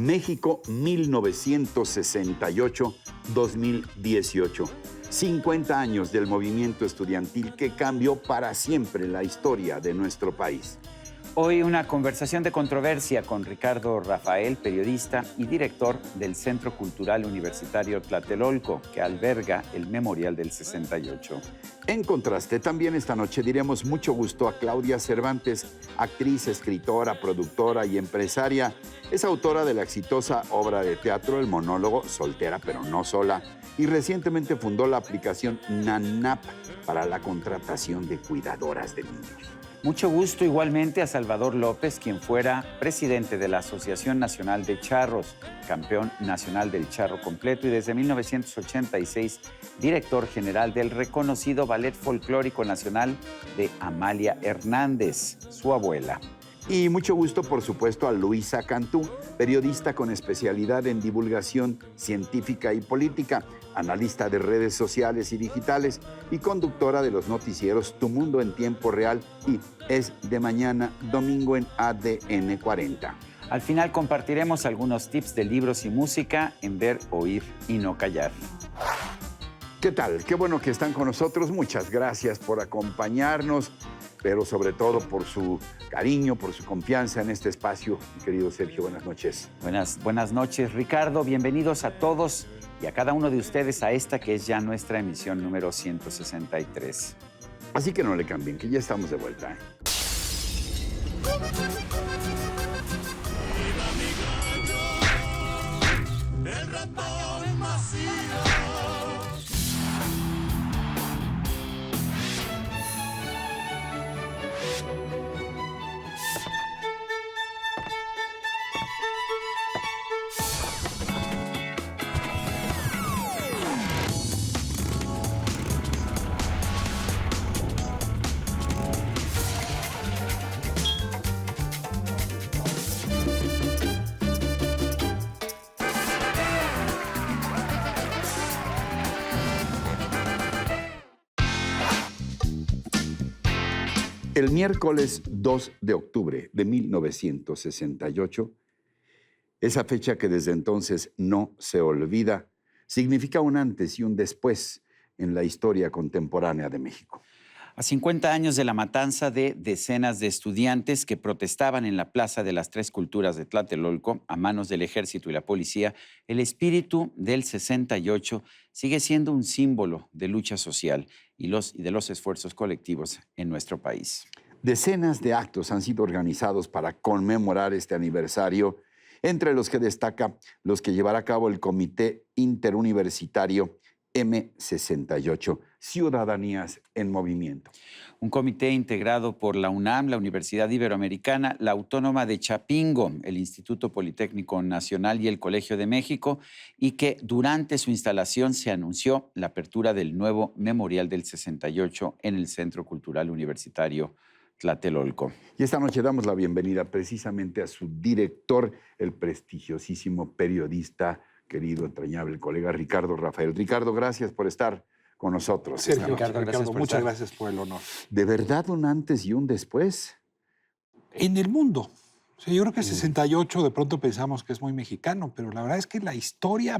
México 1968-2018. 50 años del movimiento estudiantil que cambió para siempre la historia de nuestro país. Hoy una conversación de controversia con Ricardo Rafael, periodista y director del Centro Cultural Universitario Tlatelolco, que alberga el Memorial del 68. En contraste, también esta noche diremos mucho gusto a Claudia Cervantes, actriz, escritora, productora y empresaria. Es autora de la exitosa obra de teatro El monólogo, soltera pero no sola, y recientemente fundó la aplicación NANAP para la contratación de cuidadoras de niños. Mucho gusto igualmente a Salvador López, quien fuera presidente de la Asociación Nacional de Charros, campeón nacional del charro completo y desde 1986 director general del reconocido Ballet Folclórico Nacional de Amalia Hernández, su abuela. Y mucho gusto, por supuesto, a Luisa Cantú, periodista con especialidad en divulgación científica y política, analista de redes sociales y digitales y conductora de los noticieros Tu Mundo en Tiempo Real y Es de Mañana, domingo en ADN 40. Al final compartiremos algunos tips de libros y música en Ver, Oír y No Callar. ¿Qué tal? Qué bueno que están con nosotros. Muchas gracias por acompañarnos, pero sobre todo por su cariño, por su confianza en este espacio. Mi querido Sergio, buenas noches. Buenas noches, Ricardo. Bienvenidos a todos y a cada uno de ustedes a esta que es ya nuestra emisión número 163. Así que no le cambien, que ya estamos de vuelta. El ratón vacío. El miércoles 2 de octubre de 1968, esa fecha que desde entonces no se olvida, significa un antes y un después en la historia contemporánea de México. A 50 años de la matanza de decenas de estudiantes que protestaban en la Plaza de las Tres Culturas de Tlatelolco a manos del ejército y la policía, el espíritu del 68 sigue siendo un símbolo de lucha social y de los esfuerzos colectivos en nuestro país. Decenas de actos han sido organizados para conmemorar este aniversario, entre los que destaca los que llevará a cabo el Comité Interuniversitario M68, Ciudadanías en Movimiento. Un comité integrado por la UNAM, la Universidad Iberoamericana, la Autónoma de Chapingo, el Instituto Politécnico Nacional y el Colegio de México, y que durante su instalación se anunció la apertura del nuevo Memorial del 68 en el Centro Cultural Universitario Tlatelolco. Y esta noche damos la bienvenida precisamente a su director, el prestigiosísimo periodista, querido, entrañable colega Ricardo Rafael. Ricardo, gracias por estar con nosotros. Sergio, Ricardo, muchas gracias por el honor. ¿De verdad un antes y un después? En el mundo. O sea, yo creo que el 68 de pronto pensamos que es muy mexicano, pero la verdad es que la historia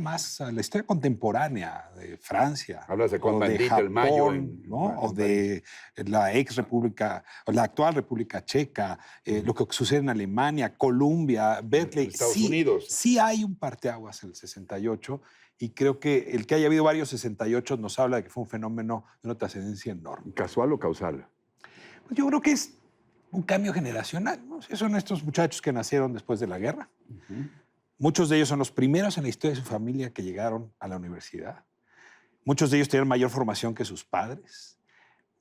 contemporánea de Francia, hablas de o de Japón, el Mayo, ¿no? O de la ex república, o la actual República Checa, lo que sucede en Alemania, Colombia, Berkeley. Estados Unidos. Sí hay un parteaguas en el 68 y creo que el que haya habido varios 68 nos habla de que fue un fenómeno de una trascendencia enorme. ¿Casual o causal? Pues yo creo que es un cambio generacional, ¿no? Son estos muchachos que nacieron después de la guerra. Muchos de ellos son los primeros en la historia de su familia que llegaron a la universidad. Muchos de ellos tenían mayor formación que sus padres.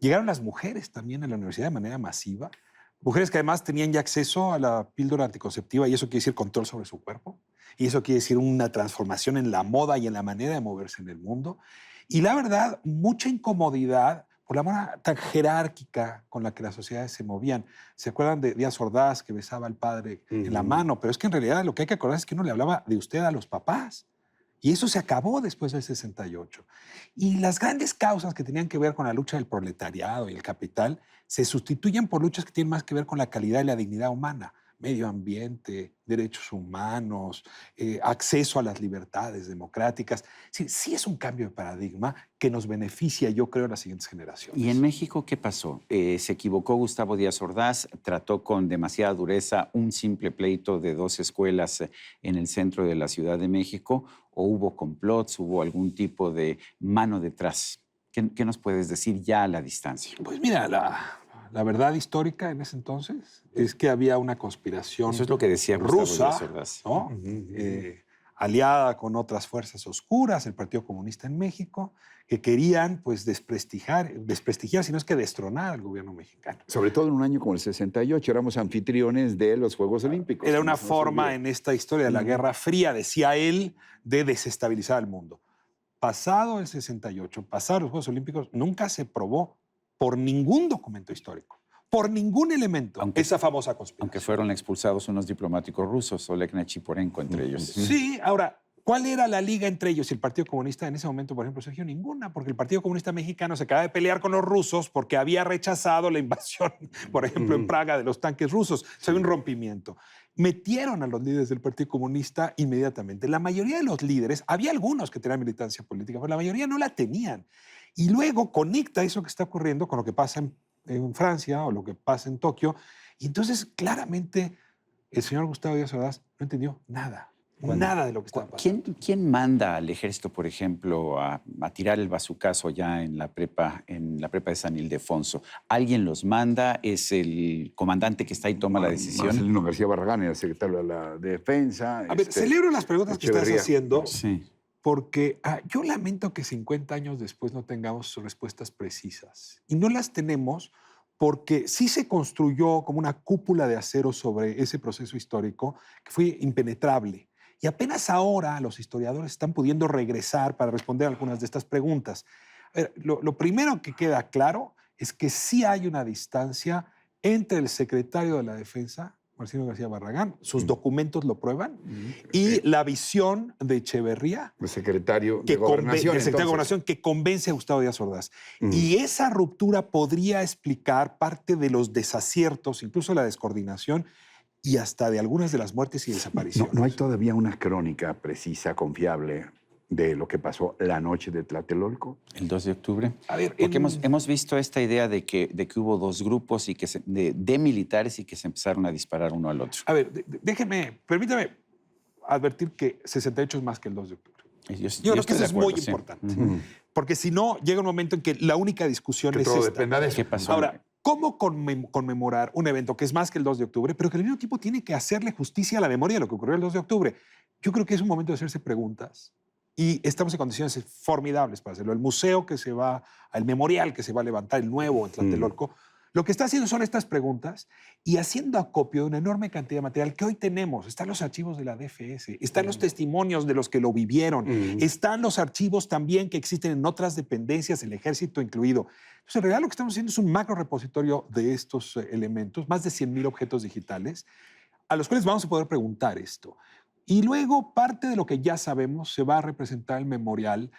Llegaron las mujeres también a la universidad de manera masiva. Mujeres que además tenían ya acceso a la píldora anticonceptiva y eso quiere decir control sobre su cuerpo. Y eso quiere decir una transformación en la moda y en la manera de moverse en el mundo. Y la verdad, mucha incomodidad por la manera tan jerárquica con la que las sociedades se movían. ¿Se acuerdan de Díaz Ordaz, que besaba al padre en la mano? Pero es que en realidad lo que hay que acordar es que uno le hablaba de usted a los papás. Y eso se acabó después del 68. Y las grandes causas que tenían que ver con la lucha del proletariado y el capital se sustituyen por luchas que tienen más que ver con la calidad y la dignidad humana. medio ambiente, derechos humanos, acceso a las libertades democráticas. Sí, sí es un cambio de paradigma que nos beneficia, yo creo, a las siguientes generaciones. ¿Y en México qué pasó? ¿Se equivocó Gustavo Díaz Ordaz? ¿Trató con demasiada dureza un simple pleito de 2 escuelas en el centro de la Ciudad de México? ¿O hubo complots? ¿Hubo algún tipo de mano detrás? ¿Qué nos puedes decir ya a la distancia? Pues mira, la verdad histórica en ese entonces es que había una conspiración Eso es lo que decía Gustavo rusa, Díaz Ordaz. ¿no? Aliada con otras fuerzas oscuras, el Partido Comunista en México, que querían pues desprestigiar, si no es que destronar al gobierno mexicano. Sobre todo en un año como el 68, éramos anfitriones de los Juegos Olímpicos. Era una no se forma olvide. en esta historia de la Guerra Fría, decía él, de desestabilizar el mundo. Pasado el 68, pasados los Juegos Olímpicos, nunca se probó por ningún documento histórico, por ningún elemento, esa famosa conspiración. Aunque fueron expulsados unos diplomáticos rusos, Oleg Nechiporenko entre ellos. Sí, ahora, ¿cuál era la liga entre ellos y el Partido Comunista en ese momento, por ejemplo, Sergio? Ninguna, porque el Partido Comunista Mexicano se acaba de pelear con los rusos porque había rechazado la invasión, por ejemplo, en Praga de los tanques rusos. O sea, había un rompimiento. Metieron a los líderes del Partido Comunista inmediatamente. La mayoría de los líderes, había algunos que tenían militancia política, pero la mayoría no la tenían. Y luego conecta eso que está ocurriendo con lo que pasa en Francia o lo que pasa en Tokio. Y entonces, claramente, el señor Gustavo Díaz Ordaz no entendió nada. Nada de lo que estaba pasando. ¿Quién manda al ejército, por ejemplo, a tirar el bazucazo ya en la prepa de San Ildefonso? ¿Alguien los manda? ¿Es el comandante que está ahí y toma la decisión? Marcelino García Barragán era el secretario de la Defensa. A ver, celebro las preguntas que estás Echeverría. haciendo. Sí. Porque yo lamento que 50 años después no tengamos respuestas precisas. Y no las tenemos porque sí se construyó como una cúpula de acero sobre ese proceso histórico que fue impenetrable. Y apenas ahora los historiadores están pudiendo regresar para responder algunas de estas preguntas. A ver, lo primero que queda claro es que sí hay una distancia entre el secretario de la Defensa, Marcelino García Barragán, sus documentos lo prueban, y la visión de Echeverría, El secretario de que Gobernación. el secretario de entonces. Gobernación, que convence a Gustavo Díaz Ordaz. Y esa ruptura podría explicar parte de los desaciertos, incluso la descoordinación, y hasta de algunas de las muertes y desapariciones. No hay todavía una crónica precisa, confiable, de lo que pasó la noche de Tlatelolco. El 2 de octubre. A ver, Porque hemos visto esta idea de que hubo 2 grupos y que de militares y que se empezaron a disparar uno al otro. A ver, permítame advertir que 68 es más que el 2 de octubre. Yo creo que eso es muy importante. Porque si no, llega un momento en que la única discusión Que es todo esta. dependa de eso. ¿Qué pasó? Ahora, ¿cómo conmemorar un evento que es más que el 2 de octubre, pero que al mismo tiempo tiene que hacerle justicia a la memoria de lo que ocurrió el 2 de octubre? Yo creo que es un momento de hacerse preguntas y estamos en condiciones formidables para hacerlo. El museo que se va, el memorial que se va a levantar, el nuevo en Tlatelolco, lo que está haciendo son estas preguntas y haciendo acopio de una enorme cantidad de material que hoy tenemos. Están los archivos de la DFS, están los testimonios de los que lo vivieron, están los archivos también que existen en otras dependencias, el ejército incluido. Entonces, en realidad lo que estamos haciendo es un macro repositorio de estos elementos, más de 100,000 objetos digitales, a los cuales vamos a poder preguntar esto. Y luego parte de lo que ya sabemos se va a representar el memorial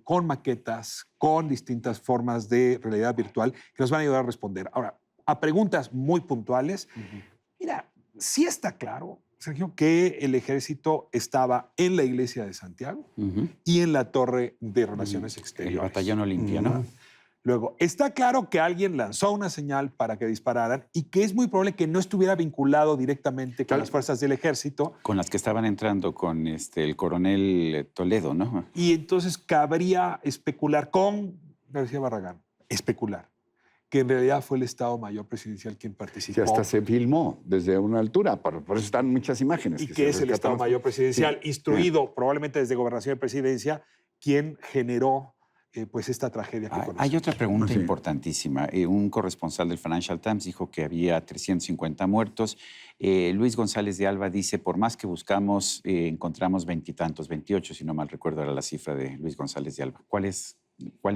con maquetas, con distintas formas de realidad virtual que nos van a ayudar a responder. Ahora, a preguntas muy puntuales, mira, sí está claro, Sergio, que el ejército estaba en la iglesia de Santiago y en la torre de Relaciones El Exteriores. batallón Olimpia, ¿no? Luego, está claro que alguien lanzó una señal para que dispararan y que es muy probable que no estuviera vinculado directamente con las fuerzas del ejército. Con las que estaban entrando con el coronel Toledo, ¿no? Y entonces cabría especular con García Barragán, especular, que en realidad fue el Estado Mayor Presidencial quien participó. Que hasta se filmó desde una altura, por eso están muchas imágenes. Y se que es el rescatan Estado los- Mayor Presidencial, Sí. instruido probablemente desde Gobernación y Presidencia, quien generó pues esta tragedia que conocemos. Hay otra pregunta Sí. importantísima. Un corresponsal del Financial Times dijo que había 350 muertos. Luis González de Alba dice, por más que buscamos, encontramos 20 y tantos, 28, si no mal recuerdo era la cifra de Luis González de Alba. ¿Cuál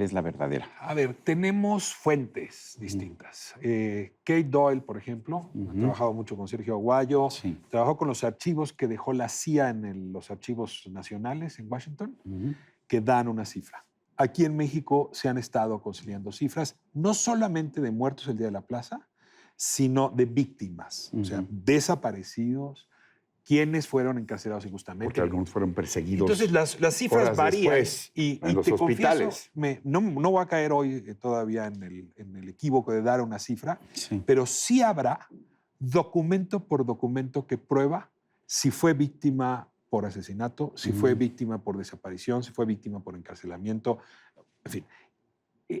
es la verdadera? A ver, tenemos fuentes distintas. Kate Doyle, por ejemplo, ha trabajado mucho con Sergio Aguayo, Sí. trabajó con los archivos que dejó la CIA en los archivos nacionales en Washington, que dan una cifra. Aquí en México se han estado conciliando cifras, no solamente de muertos el Día de la Plaza, sino de víctimas, o sea, desaparecidos, quienes fueron encarcelados injustamente. Porque algunos fueron perseguidos. Entonces las cifras horas varían después, y en los te hospitales. confieso, no voy a caer hoy todavía en el equívoco de dar una cifra, Sí. pero sí habrá documento por documento que prueba si fue víctima por asesinato, si fue víctima por desaparición, si fue víctima por encarcelamiento, en fin.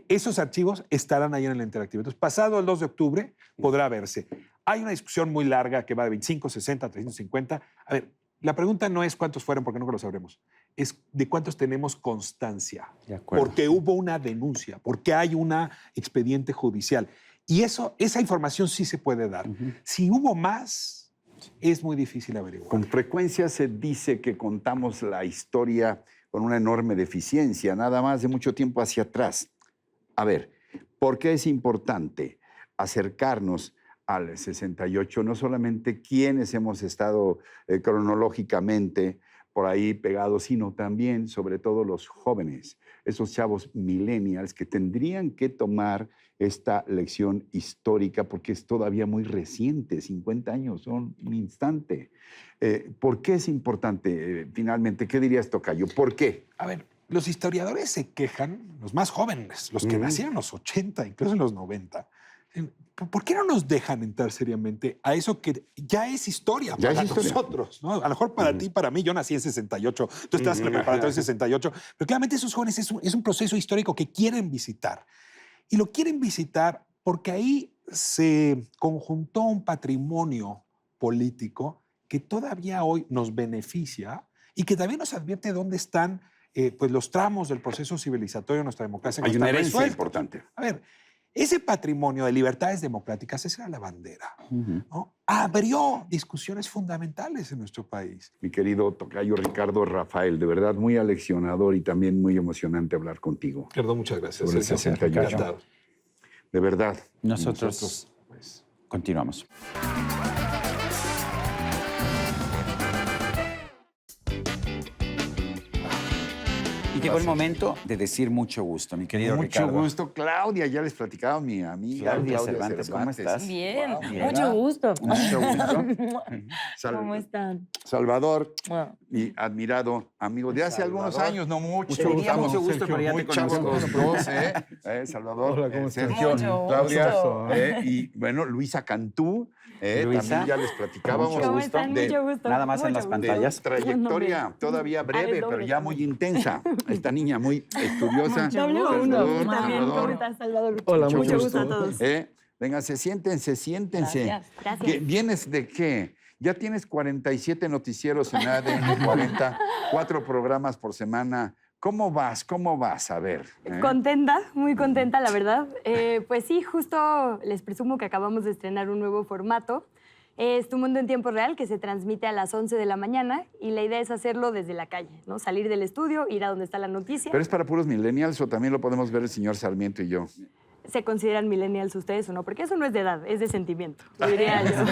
Esos archivos estarán ahí en el interactivo. Entonces, pasado el 2 de octubre, podrá verse. Hay una discusión muy larga que va de 25, 60, 350. A ver, la pregunta no es cuántos fueron, porque nunca lo sabremos. Es de cuántos tenemos constancia. De acuerdo. Porque hubo una denuncia, porque hay un expediente judicial. Y esa información sí se puede dar. Si hubo más, es muy difícil averiguar. Con frecuencia se dice que contamos la historia con una enorme deficiencia, nada más de mucho tiempo hacia atrás. A ver, ¿por qué es importante acercarnos al 68? No solamente quienes hemos estado cronológicamente por ahí pegados, sino también, sobre todo, los jóvenes, esos chavos millennials que tendrían que tomar esta lección histórica porque es todavía muy reciente, 50 años son un instante. ¿Por qué es importante finalmente? ¿Qué dirías, tocayo? ¿Por qué? A ver, los historiadores se quejan, los más jóvenes, los que nacieron en los 80, incluso en los 90, ¿por qué no nos dejan entrar seriamente a eso que ya es historia Ya para es historia. nosotros? ¿No? A lo mejor para ti, para mí, yo nací en 68, tú estás en la preparatoria en 68, pero claramente esos jóvenes es un proceso histórico que quieren visitar. Y lo quieren visitar porque ahí se conjuntó un patrimonio político que todavía hoy nos beneficia y que también nos advierte dónde están pues los tramos del proceso civilizatorio de nuestra democracia. Hay no una están herencia resueltos. importante. A ver, ese patrimonio de libertades democráticas, esa era la bandera, ¿no? Abrió discusiones fundamentales en nuestro país. Mi querido tocayo Ricardo Rafael, de verdad muy aleccionador y también muy emocionante hablar contigo. Perdón, muchas gracias. Sobre el 68. Encantado. De verdad. Nosotros Pues, continuamos. Y llegó el momento de decir mucho gusto, mi querido Mucho Ricardo. gusto, Claudia. Ya les platicaba mi amiga Claudia Cervantes, ¿cómo estás? Bien, Wow, mucho gusto. Mucho gusto. ¿Cómo están? Salvador, Bueno, mi admirado amigo de hace algunos años, no mucho. Mucho gusto, estamos mucho gusto, pero ya muy te chavos conozco. los dos, Salvador, Hola, ¿cómo estás? Sergio, Mucho Claudia, gusto. y bueno, Luisa Cantú, Luisa. también ya les platicábamos. Mucho ¿cómo gusto. están? de- Mucho gusto. nada más en mucho las gusto. de pantallas. trayectoria todavía breve, es doble pero ya también. muy intensa. Esta niña muy estudiosa. Doble Salvador, uno. También, Salvador. ¿cómo estás, Salvador? Hola, mucho mucho gusto a gusto. todos. Vénganse, siéntense. Gracias, gracias. ¿Vienes de qué? Ya tienes 47 noticieros en ADN 40, 4 programas por semana. ¿Cómo vas? ¿Cómo vas? A ver. Contenta, muy contenta, la verdad. Pues sí, justo les presumo que acabamos de estrenar un nuevo formato. Es Tu Mundo en Tiempo Real, que se transmite a las 11 de la mañana y la idea es hacerlo desde la calle, ¿no? Salir del estudio, ir a donde está la noticia. ¿Pero es para puros millennials o también lo podemos ver el señor Sarmiento y yo? ¿Se consideran millennials ustedes o no? Porque eso no es de edad, es de sentimiento, diría yo.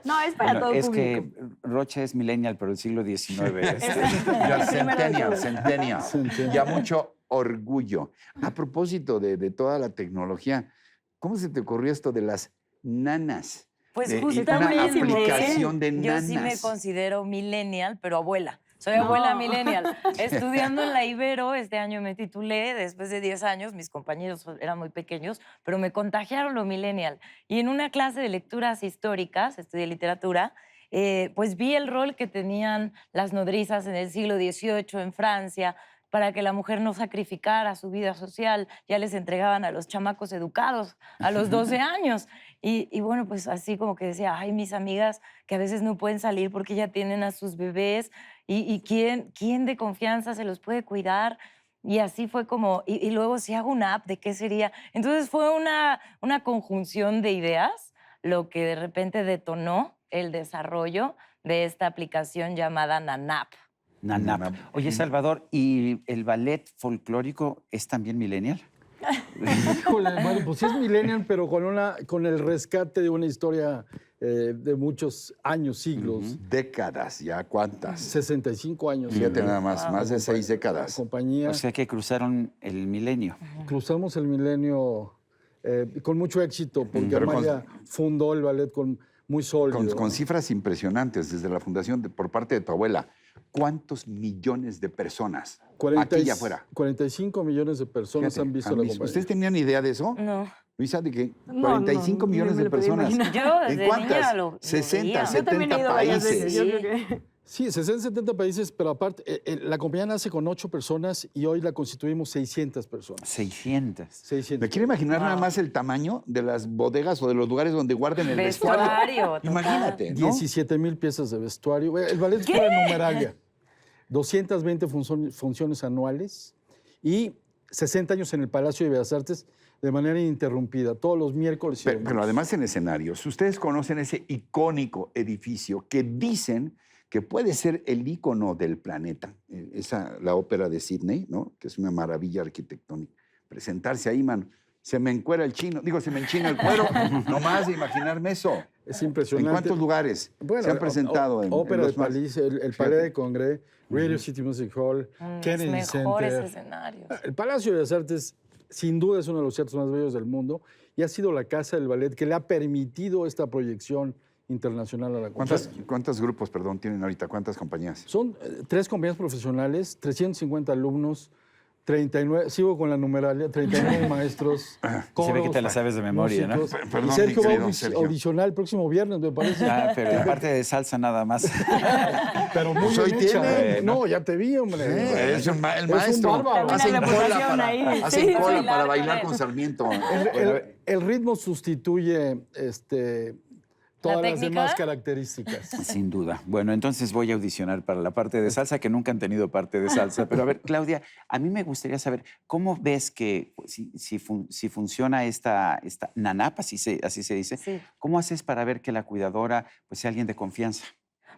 No, es para Bueno, todo es público. que Rocha es millennial, pero del siglo XIX. Ya, Primero de centennial. Centennial. Ya mucho orgullo. A propósito de toda la tecnología, ¿cómo se te ocurrió esto de las nanas? Pues Y justamente, una aplicación de yo nanas. sí me considero millennial, pero abuela. Soy abuela millennial. Estudiando en la Ibero, este año me titulé, después de 10 años, mis compañeros eran muy pequeños, pero me contagiaron lo millennial. Y en una clase de lecturas históricas, estudié literatura, pues vi el rol que tenían las nodrizas en el siglo XVIII en Francia para que la mujer no sacrificara su vida social. Ya les entregaban a los chamacos educados a los 12 años. Y bueno, pues así como que decía, ay, mis amigas que a veces no pueden salir porque ya tienen a sus bebés y ¿quién de confianza se los puede cuidar? Y así fue como, y luego si hago una app, ¿de qué sería? Entonces fue una conjunción de ideas lo que de repente detonó el desarrollo de esta aplicación llamada Nanap. Nanap. Oye, Salvador, ¿y el ballet folclórico es también millennial? Híjole, bueno, pues sí es millennial, pero con el rescate de una historia de muchos años, siglos. Décadas, ¿ya cuántas? 65 años. Fíjate nada más, Ah, más de la 6 décadas. compañía. O sea que cruzaron el milenio. Cruzamos el milenio con mucho éxito, porque Pero con- Amalia fundó el ballet muy sólido. Con cifras impresionantes desde la fundación por parte de tu abuela. ¿Cuántos millones de personas aquí y afuera? 45 millones de personas Fíjate, han visto la Amis, compañía. ¿ustedes tenían idea de eso? No. Luisa, ¿de qué? No, 45 no, millones ni me de lo podía personas. imaginar. Yo ¿En desde cuántas? niña lo 60, veía. Yo también he 70 ido varias países. veces, yo Sí. creo que... Sí, 60, 70 países, pero aparte, la compañía nace con 8 personas y hoy la constituimos 600 personas. 600. 600. ¿Me quiere imaginar nada más el tamaño de las bodegas o de los lugares donde guarden el vestuario? Vestuario, total. Imagínate, ¿no? 17,000 piezas de vestuario. El ballet es pura numeralia. 220 funciones anuales y 60 años en el Palacio de Bellas Artes de manera ininterrumpida, todos los miércoles y Pero domingos. además en escenarios, ustedes conocen ese icónico edificio que dicen que puede ser el ícono del planeta. La ópera de Sydney, ¿no? Que es una maravilla arquitectónica. Presentarse ahí, man, se me encuera el chino, se me enchina el cuero, nomás de imaginarme eso. Es ¿En impresionante. cuántos lugares Bueno, se han presentado? Ópera en de París, el Palais de Congrès, Radio City Music Hall, Los Kennedy mejores Center. escenarios. El Palacio de Bellas Artes, sin duda, es uno de los teatros más bellos del mundo y ha sido la casa del ballet que le ha permitido esta proyección internacional a la compañía. ¿Cuántos grupos, perdón, tienen ahorita? ¿Cuántas compañías? Son 3 compañías profesionales, 350 alumnos, 39, sigo con la numeralia, 39 maestros, Se ve que te la sabes de memoria, ¿no? músicos. Perdón, Y Sergio mi va a querido Sergio. audicionar el próximo viernes, me parece. Ah, pero la parte de salsa nada más. Pero muy Pues hoy bien hecha, tiene. ¿eh? No, ya te vi, hombre. Es el un maestro. bárbaro. Hacen Buena cola reputación para, ahí. hacen Sí, cola bailar para con bailar él. con Sarmiento. El ritmo sustituye todas las técnica? demás características. Sin duda. Bueno, entonces voy a audicionar para la parte de salsa, que nunca han tenido parte de salsa. Pero a ver, Claudia, a mí me gustaría saber, ¿cómo ves que si funciona esta NANAP, así se dice? Sí. ¿Cómo haces para ver que la cuidadora pues, sea alguien de confianza?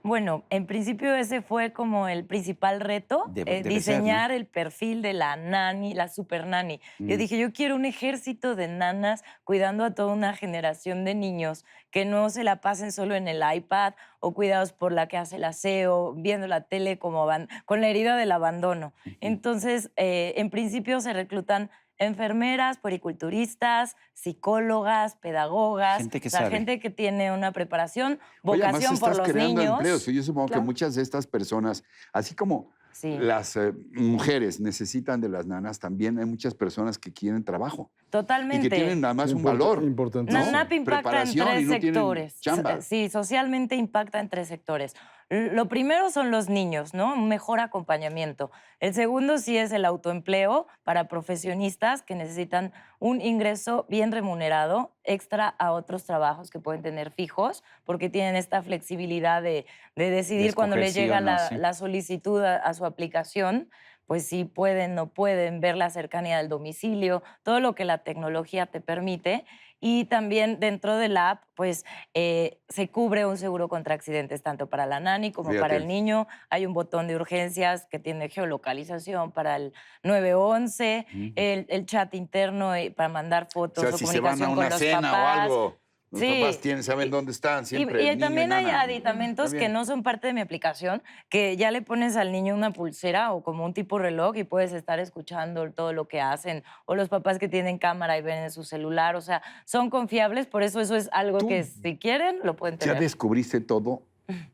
Bueno, en principio ese fue como el principal reto, Debe ser, diseñar el perfil de la nani, la super nani. Yo dije, yo quiero un ejército de nanas cuidando a toda una generación de niños que no se la pasen solo en el iPad o cuidados por la que hace el aseo, viendo la tele como con la herida del abandono. Entonces, en principio se reclutan enfermeras, puericulturistas, psicólogas, pedagogas, Gente que o sea, sabe. gente que tiene una preparación, Oye, además vocación por estás los creando niños. empleos. Yo supongo que Claro. muchas de estas personas, así como Sí. las mujeres necesitan de las nanas, también hay muchas personas que quieren trabajo Totalmente. y que tienen además un valor. Importante. ¿no? NANAP impacta en Preparación y 3 no tienen sectores. chamba. Sí, socialmente impacta en 3 sectores. Lo primero son los niños, ¿no? Un mejor acompañamiento. El segundo sí es el autoempleo para profesionistas que necesitan un ingreso bien remunerado, extra a otros trabajos que pueden tener fijos, porque tienen esta flexibilidad de decidir cuando escoger les sí o llega no, la, sí. la solicitud a su aplicación, pues si pueden, no pueden, ver la cercanía del domicilio, todo lo que la tecnología te permite. Y también dentro de la app, pues se cubre un seguro contra accidentes tanto para la nani como para Fíjate. el niño. Hay un botón de urgencias que tiene geolocalización para el 911, el chat interno para mandar O fotos sea, o si se van comunicación a con una los cena papás. o algo, los Sí. papás saben dónde están siempre. Y el niño también hay nana. aditamentos Está que bien. no son parte de mi aplicación, que ya le pones al niño una pulsera o como un tipo reloj y puedes estar escuchando todo lo que hacen. O los papás que tienen cámara y ven en su celular. O sea, son confiables, por eso es algo Tú- que si quieren lo pueden ¿Ya tener. descubriste todo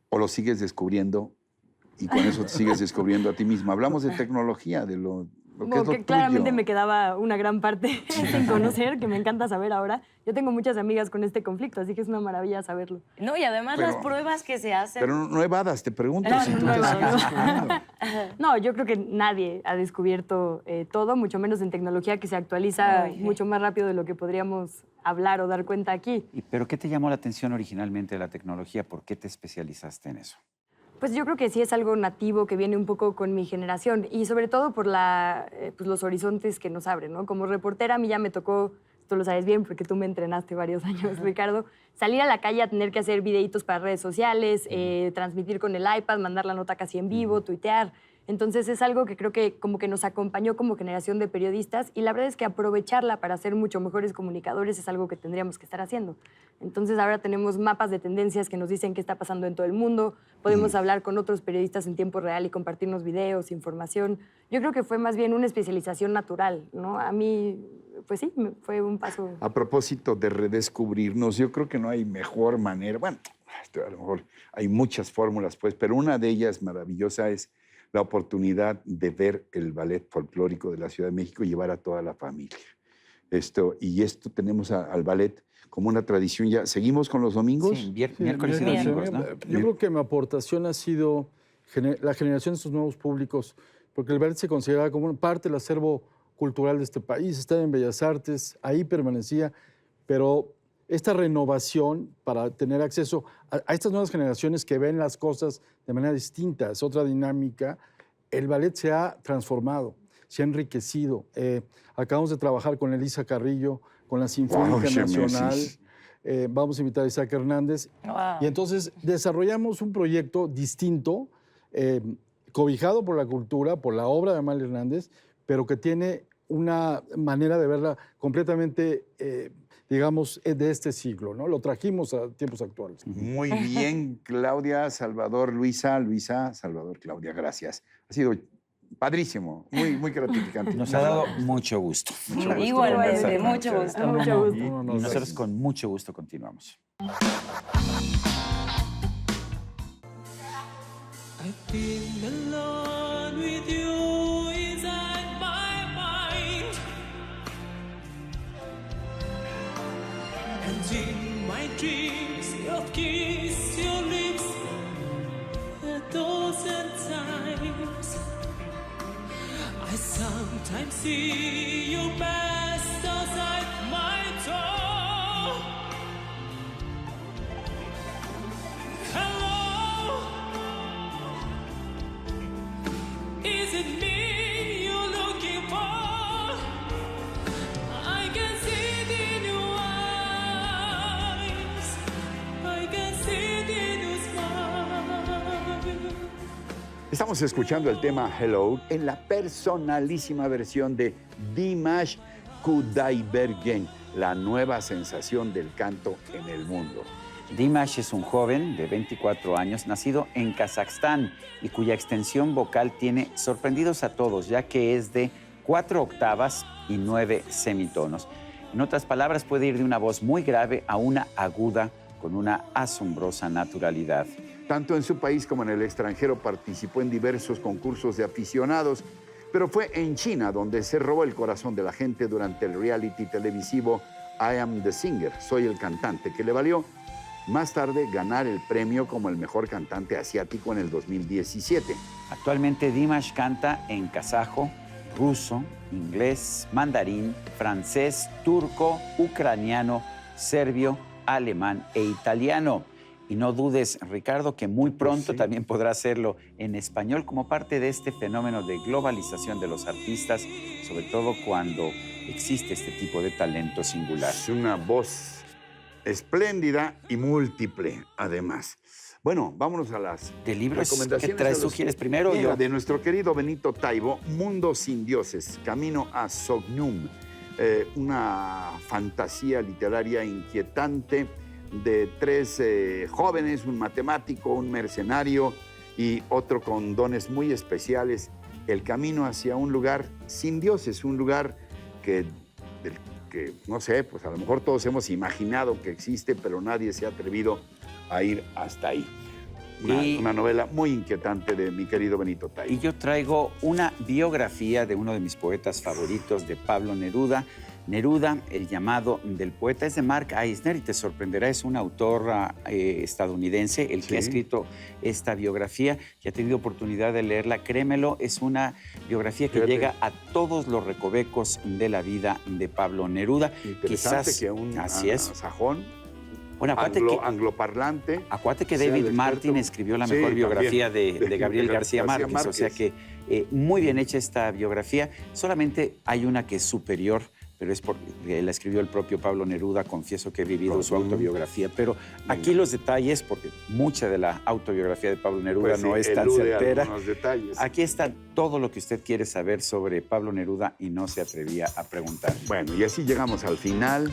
o lo sigues descubriendo y con eso te sigues descubriendo a ti misma? Hablamos de tecnología, de lo que Como es lo que claramente tuyo. me quedaba una gran parte sin conocer, que me encanta saber ahora. Yo tengo muchas amigas con este conflicto, así que es una maravilla saberlo. No, y además Pero- las pruebas que se hacen. Pero no evadas, te pregunto No, si tú no te evado, sigues no. descubriendo. No, yo creo que nadie ha descubierto todo, mucho menos en tecnología que se actualiza Ay, sí. mucho más rápido de lo que podríamos hablar o dar cuenta aquí. ¿Pero qué te llamó la atención originalmente de la tecnología? ¿Por qué te especializaste en eso? Pues yo creo que sí es algo nativo que viene un poco con mi generación y sobre todo por pues los horizontes que nos abren, ¿no? Como reportera a mí ya me tocó, tú lo sabes bien porque tú me entrenaste varios años, Ricardo, salir a la calle a tener que hacer videitos para redes sociales, transmitir con el iPad, mandar la nota casi en vivo, tuitear. Entonces es algo que creo que como que nos acompañó como generación de periodistas y la verdad es que aprovecharla para ser mucho mejores comunicadores es algo que tendríamos que estar haciendo. Entonces ahora tenemos mapas de tendencias que nos dicen qué está pasando en todo el mundo, podemos hablar con otros periodistas en tiempo real y compartirnos videos, información. Yo creo que fue más bien una especialización natural, ¿no? A mí pues sí, fue un paso. A propósito de redescubrirnos, yo creo que no hay mejor manera. Bueno, a lo mejor hay muchas fórmulas, pues, pero una de ellas maravillosa es la oportunidad de ver el ballet folclórico de la Ciudad de México y llevar a toda la familia. Esto tenemos al ballet como una tradición ya. ¿Seguimos con los domingos? Sí, miércoles y domingos, ¿no? Yo creo que mi aportación ha sido la generación de estos nuevos públicos, porque el ballet se consideraba como una parte del acervo cultural de este país, estaba en Bellas Artes, ahí permanecía, pero esta renovación para tener acceso a estas nuevas generaciones que ven las cosas de manera distinta, es otra dinámica, el ballet se ha transformado, se ha enriquecido. Acabamos de trabajar con Elisa Carrillo, con la Sinfónica Nacional, vamos a invitar a Isaac Hernández, Wow. y entonces desarrollamos un proyecto distinto, cobijado por la cultura, por la obra de Amalia Hernández, pero que tiene una manera de verla completamente, digamos, de este siglo, ¿no? Lo trajimos a tiempos actuales. Muy bien, Claudia, Salvador, Luisa, Salvador, Claudia, gracias. Ha sido padrísimo, muy gratificante. Nos ha dado mucho gusto. Igualmente, conversar con mucho ustedes. gusto. Mucho gusto. No, Y no, nosotros con mucho gusto continuamos. I've been alone with you inside my mind, and in my dreams you'll kiss your lips 1,000 times. I sometimes see you pass outside my door. Hello, is it me you're looking for? I can see it in your eyes, I can see it in your smile. Estamos escuchando el tema Hello en la personalísima versión de Dimash Kudaibergen, la nueva sensación del canto en el mundo. Dimash es un joven de 24 años, nacido en Kazajstán y cuya extensión vocal tiene sorprendidos a todos, ya que es de 4 octavas y 9 semitonos. En otras palabras, puede ir de una voz muy grave a una aguda con una asombrosa naturalidad. Tanto en su país como en el extranjero participó en diversos concursos de aficionados, pero fue en China donde se robó el corazón de la gente durante el reality televisivo I Am the Singer, Soy el Cantante, que le valió más tarde ganar el premio como el mejor cantante asiático en el 2017. Actualmente Dimash canta en kazajo, ruso, inglés, mandarín, francés, turco, ucraniano, serbio, alemán e italiano. Y no dudes, Ricardo, que muy pronto sí. también podrá hacerlo en español como parte de este fenómeno de globalización de los artistas, sobre todo cuando existe este tipo de talento singular. Es una voz espléndida y múltiple, además. Bueno, vámonos a las ¿De libros que recomendaciones. traes a tú? los- ¿Quieres primero o Mira, yo? de nuestro querido Benito Taibo, Mundo sin dioses, Camino a Sognum. Una fantasía literaria inquietante de 3 jóvenes, un matemático, un mercenario y otro con dones muy especiales. El camino hacia un lugar sin dioses, un lugar del que, no sé, pues a lo mejor todos hemos imaginado que existe, pero nadie se ha atrevido a ir hasta ahí. Una novela muy inquietante de mi querido Benito Taibo. Y yo traigo una biografía de uno de mis poetas favoritos, de Pablo Neruda. Neruda, el llamado del poeta, es de Mark Eisner y te sorprenderá, es un autor estadounidense el que ha escrito esta biografía. Ya he tenido oportunidad de leerla, créemelo, es una biografía que llega a todos los recovecos de la vida de Pablo Neruda. Interesante Quizás, que un así es. sajón, Bueno, angloparlante. Acuérdate que sea David el Martin experto. escribió la Sí, mejor biografía también, de Gabriel García Márquez, o sea Márquez. que muy bien hecha esta biografía. Solamente hay una que es superior, pero es porque la escribió el propio Pablo Neruda. Confieso que he vivido su autobiografía, pero aquí los detalles, porque mucha de la autobiografía de Pablo Neruda Pues sí, no es tan elude certera. algunos detalles. Aquí está todo lo que usted quiere saber sobre Pablo Neruda y no se atrevía a preguntar. Bueno, y así llegamos al final.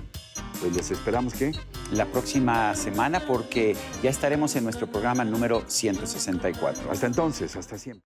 Pues les esperamos que La próxima semana, porque ya estaremos en nuestro programa número 164. hasta entonces, hasta siempre.